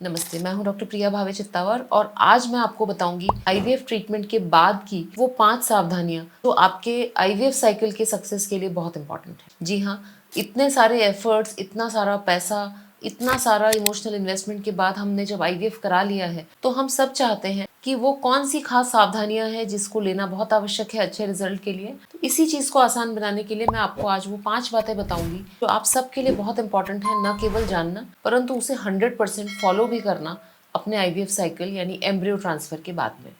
नमस्ते, मैं हूं डॉक्टर प्रिया भावे चित्तावर और आज मैं आपको बताऊंगी आईवीएफ ट्रीटमेंट के बाद की वो 5 सावधानियां जो आपके आईवीएफ साइकिल के सक्सेस के लिए बहुत इंपॉर्टेंट है। जी हाँ, इतने सारे एफर्ट्स, इतना सारा पैसा, इतना सारा इमोशनल इन्वेस्टमेंट के बाद हमने जब आईवीएफ करा लिया है तो हम सब चाहते हैं कि वो कौन सी खास सावधानियां हैं जिसको लेना बहुत आवश्यक है अच्छे रिजल्ट के लिए। तो इसी चीज को आसान बनाने के लिए मैं आपको आज वो 5 बातें बताऊंगी जो आप सबके लिए बहुत इंपॉर्टेंट है, न केवल जानना परंतु उसे 100% फॉलो भी करना अपने आईवीएफ साइकिल यानी एम्ब्रियो ट्रांसफर के बाद में।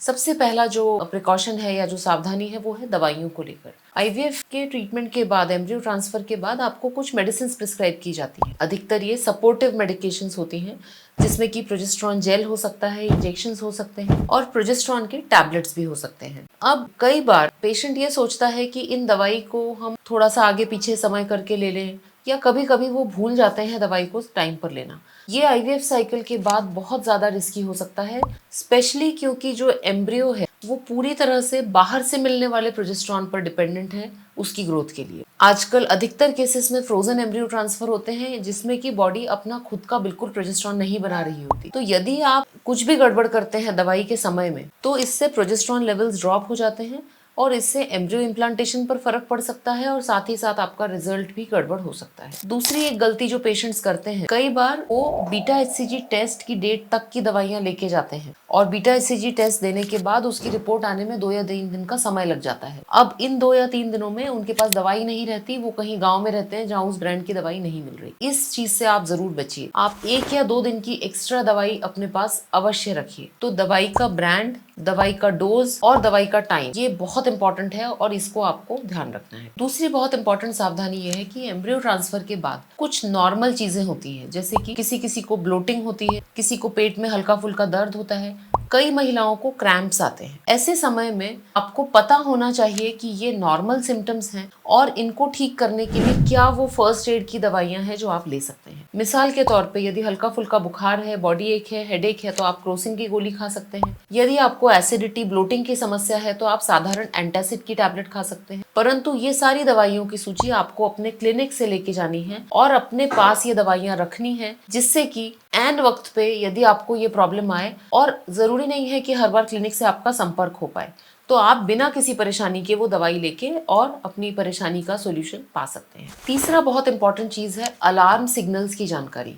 सबसे पहला जो प्रिकॉशन है या जो सावधानी है वो है दवाइयों को लेकर। आईवीएफ के ट्रीटमेंट के बाद, एम्ब्रियो ट्रांसफर के बाद आपको कुछ मेडिसिन प्रिस्क्राइब की जाती हैं। अधिकतर ये सपोर्टिव मेडिकेशंस होती हैं जिसमें कि प्रोजेस्टेरॉन जेल हो सकता है, इंजेक्शंस हो सकते हैं और प्रोजेस्टेरॉन के टैबलेट्स भी हो सकते हैं। अब कई बार पेशेंट ये सोचता है कि इन दवाई को हम थोड़ा सा आगे पीछे समय करके ले लें या कभी कभी वो भूल जाते हैं दवाई को टाइम पर लेना। ये आईवीएफ साइकिल के बाद बहुत ज़्यादा रिस्की हो सकता है, स्पेशली क्योंकि जो एम्ब्रियो है वो पूरी तरह से बाहर से मिलने वाले प्रोजेस्टेरॉन पर डिपेंडेंट है उसकी ग्रोथ के लिए। आजकल अधिकतर केसेस में फ्रोजन एम्ब्रियो ट्रांसफर होते हैं जिसमें कि बॉडी अपना खुद का बिल्कुल प्रोजेस्टेरॉन नहीं बना रही होती। तो यदि आप कुछ भी गड़बड़ करते हैं दवाई के समय में तो इससे प्रोजेस्टेरॉन लेवल्स ड्रॉप हो जाते हैं और इससे एम्ब्रियो इम्प्लांटेशन पर फर्क पड़ सकता है और साथ ही साथ आपका रिजल्ट भी गड़बड़ हो सकता है। दूसरी एक गलती जो पेशेंट्स करते हैं, कई बार वो बीटा एचसीजी टेस्ट की डेट तक की दवाइयां लेके जाते हैं और बीटा एचसीजी टेस्ट देने के बाद उसकी रिपोर्ट आने में 2 या 3 दिन का समय लग जाता है। अब इन 2 या 3 दिनों में उनके पास दवाई नहीं रहती, वो कहीं गाँव में रहते हैं जहाँ उस ब्रांड की दवाई नहीं मिल रही। इस चीज से आप जरूर बचिए। आप 1 या 2 दिन की एक्स्ट्रा दवाई अपने पास अवश्य रखिए। तो दवाई का ब्रांड, दवाई का डोज और दवाई का टाइम, ये बहुत इंपॉर्टेंट है और इसको आपको ध्यान रखना है। दूसरी बहुत इंपॉर्टेंट सावधानी ये है कि एम्ब्रियो ट्रांसफर के बाद कुछ नॉर्मल चीजें होती हैं, जैसे कि किसी किसी को ब्लोटिंग होती है, किसी को पेट में हल्का फुल्का दर्द होता है, कई महिलाओं को क्रैम्प्स आते हैं। ऐसे समय में आपको पता होना चाहिए कि ये नॉर्मल सिम्टम्स हैं और इनको ठीक करने के लिए क्या वो फर्स्ट एड की दवाइयां हैं जो आप ले सकते हैं। मिसाल के तौर पे यदि हल्का फुल्का बुखार है, बॉडी एक है, हेडेक है तो आप क्रोसिन की गोली खा सकते हैं। यदि आपको एसिडिटी, ब्लोटिंग की समस्या है तो आप साधारण एंटासिड की टैबलेट खा सकते हैं। परंतु ये सारी दवाइयों की सूची आपको अपने क्लिनिक से लेके जानी है और अपने पास ये दवाइयां रखनी है, जिससे कि एंड वक्त पे यदि आपको ये प्रॉब्लम आए, और जरूरी नहीं है कि हर बार क्लिनिक से आपका संपर्क हो पाए, तो आप बिना किसी परेशानी के वो दवाई लेके और अपनी परेशानी का सॉल्यूशन पा सकते हैं। तीसरा बहुत इंपॉर्टेंट चीज है अलार्म सिग्नल्स की जानकारी।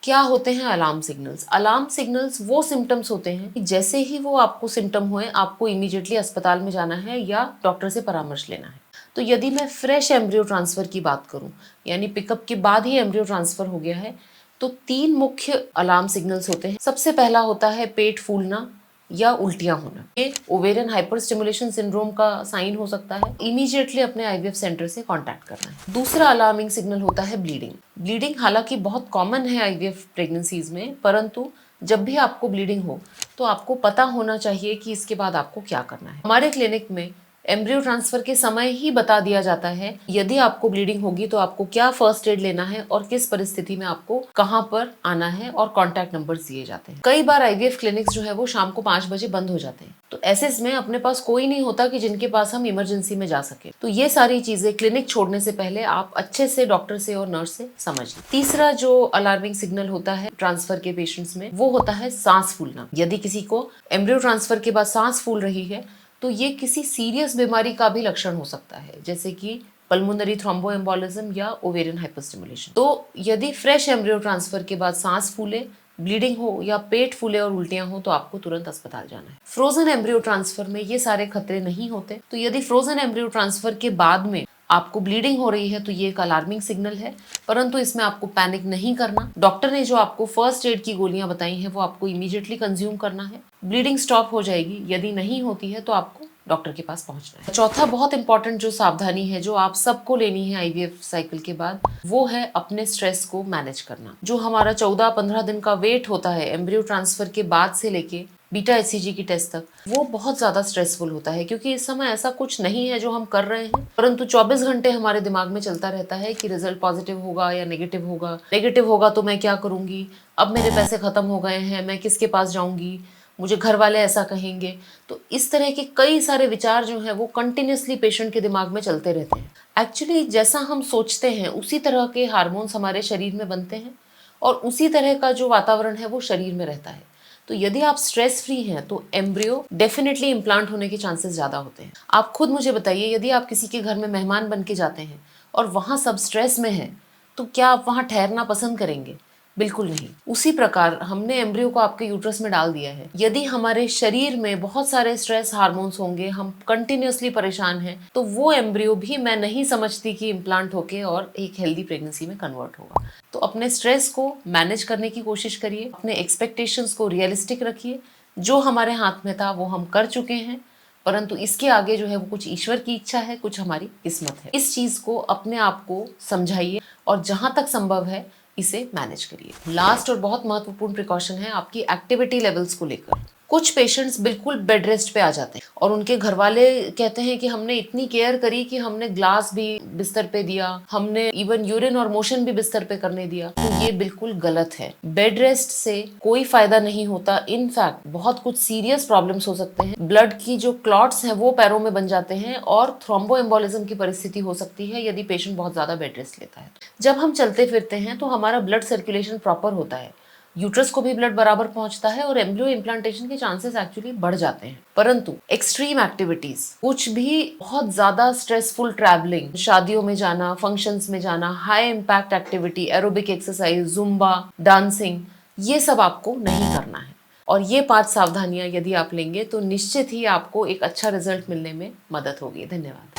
क्या होते हैं अलार्म सिग्नल्स? अलार्म सिग्नल्स वो सिम्टम्स होते हैं कि जैसे ही वो आपको सिम्टम हुए आपको इमीडिएटली अस्पताल में जाना है या डॉक्टर से परामर्श लेना है। तो यदि मैं फ्रेश एम्ब्रियो ट्रांसफर की बात करूं, यानी पिकअप के बाद ही एम्ब्रियो ट्रांसफर हो गया है, तो 3 मुख्य अलार्म सिग्नल्स होते हैं। सबसे पहला होता है पेट फूलना या उल्टियां होना। ये ओवेरियन हाइपर स्टिमुलेशन सिंड्रोम का साइन हो सकता है। इमीडिएटली अपने आईवीएफ सेंटर से कांटेक्ट करना है। दूसरा अलार्मिंग सिग्नल होता है ब्लीडिंग। ब्लीडिंग हालांकि बहुत कॉमन है आईवीएफ प्रेगनेंसीज में, परंतु जब भी आपको ब्लीडिंग हो तो आपको पता होना चाहिए कि इसके बाद आपको क्या करना है। हमारे क्लिनिक में एम्ब्रियो ट्रांसफर के समय ही बता दिया जाता है यदि आपको ब्लीडिंग होगी तो आपको क्या फर्स्ट एड लेना है और किस परिस्थिति में आपको कहां पर आना है, और कॉन्टैक्ट नंबर्स दिए जाते हैं। कई बार आईवीएफ क्लिनिक्स जो है वो शाम को 5 बजे बंद हो जाते हैं, तो ऐसे में अपने पास कोई नहीं होता कि जिनके पास हम इमरजेंसी में जा सके। तो ये सारी चीजें क्लिनिक छोड़ने से पहले आप अच्छे से डॉक्टर से और नर्स से समझ लें। तीसरा जो अलार्मिंग सिग्नल होता है ट्रांसफर के पेशेंट्स में वो होता है सांस फूलना। यदि किसी को एम्ब्रियो ट्रांसफर के बाद सांस फूल रही है तो ये किसी सीरियस बीमारी का भी लक्षण हो सकता है, जैसे कि पल्मोनरी थ्रोम्बोएम्बोलिज्म या ओवेरियन हाइपरस्टिमुलेशन। तो यदि फ्रेश एम्ब्रियो ट्रांसफर के बाद सांस फूले, ब्लीडिंग हो या पेट फूले और उल्टियां हो तो आपको तुरंत अस्पताल जाना है। फ्रोजन एम्ब्रियो ट्रांसफर में ये सारे खतरे नहीं होते। तो यदि फ्रोजन एम्ब्रियो ट्रांसफर के बाद में आपको ब्लीडिंग हो रही है तो ये एक अलार्मिंग सिग्नल है, परंतु इसमें आपको पैनिक नहीं करना। डॉक्टर ने जो आपको फर्स्ट एड की गोलियां बताई हैं वो आपको इमीडिएटली कंज्यूम करना है। ब्लीडिंग स्टॉप हो जाएगी, यदि नहीं होती है तो आपको डॉक्टर के पास पहुंचना है। चौथा बहुत इंपॉर्टेंट जो सावधानी है जो आप सबको लेनी है आईवीएफ साइकिल के बाद, वो है अपने स्ट्रेस को मैनेज करना। जो हमारा 14-15 दिन का वेट होता है एम्ब्रियो ट्रांसफर के बाद से लेके बीटा एचसीजी की टेस्ट तक, वो बहुत ज्यादा स्ट्रेसफुल होता है क्योंकि इस समय ऐसा कुछ नहीं है जो हम कर रहे हैं, परंतु 24 घंटे हमारे दिमाग में चलता रहता है कि रिजल्ट पॉजिटिव होगा या नेगेटिव होगा। नेगेटिव होगा तो मैं क्या करूंगी, अब मेरे पैसे खत्म हो गए हैं, मैं किसके पास जाऊंगी, मुझे घर वाले ऐसा कहेंगे। तो इस तरह के कई सारे विचार जो हैं वो कंटिन्यूसली पेशेंट के दिमाग में चलते रहते हैं। एक्चुअली जैसा हम सोचते हैं उसी तरह के हार्मोन्स हमारे शरीर में बनते हैं और उसी तरह का जो वातावरण है वो शरीर में रहता है। तो यदि आप स्ट्रेस फ्री हैं तो एम्ब्रियो डेफिनेटली इम्प्लांट होने के चांसेस ज़्यादा होते हैं। आप खुद मुझे बताइए, यदि आप किसी के घर में मेहमान बन के जाते हैं और वहाँ सब स्ट्रेस में है, तो क्या आप वहाँ ठहरना पसंद करेंगे? बिल्कुल नहीं। उसी प्रकार हमने एम्ब्रियो को आपके यूट्रस में डाल दिया है। यदि हमारे शरीर में बहुत सारे स्ट्रेस हार्मोन्स होंगे, हम कंटिन्यूसली परेशान हैं, तो वो एम्ब्रियो भी मैं नहीं समझती कि इम्प्लांट होके और एक हेल्दी प्रेगनेंसी में कन्वर्ट होगा। तो अपने स्ट्रेस को मैनेज करने की कोशिश करिए, अपने एक्सपेक्टेशंस को रियलिस्टिक रखिए। जो हमारे हाथ में था वो हम कर चुके हैं, परंतु इसके आगे जो है वो कुछ ईश्वर की इच्छा है, कुछ हमारी किस्मत है। इस चीज़ को अपने आप को समझाइए और जहाँ तक संभव है इसे मैनेज करिए। लास्ट और बहुत महत्वपूर्ण प्रिकॉशन है आपकी एक्टिविटी लेवल्स को लेकर। कुछ पेशेंट्स बिल्कुल बेड रेस्ट पे आ जाते हैं और उनके घर वाले कहते हैं कि हमने इतनी केयर करी कि हमने ग्लास भी बिस्तर पे दिया, हमने इवन यूरिन और मोशन भी बिस्तर पे करने दिया। तो ये बिल्कुल गलत है। बेड रेस्ट से कोई फायदा नहीं होता। इनफैक्ट बहुत कुछ सीरियस प्रॉब्लम्स हो सकते हैं। ब्लड की जो क्लॉट्स हैं वो पैरों में बन जाते हैं और थ्रोम्बोएम्बोलिज्म की परिस्थिति हो सकती है यदि पेशेंट बहुत ज्यादा बेड रेस्ट लेता है। जब हम चलते फिरते हैं तो हमारा ब्लड सर्कुलेशन प्रॉपर होता है, यूट्रस को भी ब्लड बराबर पहुंचता है और एम्ब्रियो इम्प्लांटेशन के चांसेस एक्चुअली बढ़ जाते हैं। परंतु एक्सट्रीम एक्टिविटीज, कुछ भी बहुत ज्यादा स्ट्रेसफुल ट्रैवलिंग, शादियों में जाना, फंक्शंस में जाना, high impact activity, aerobic exercise, Zumba, dancing, ये सब आपको नहीं करना है। और ये 5 सावधानियां यदि आप लेंगे तो निश्चित ही आपको एक अच्छा रिजल्ट मिलने में मदद होगी। धन्यवाद।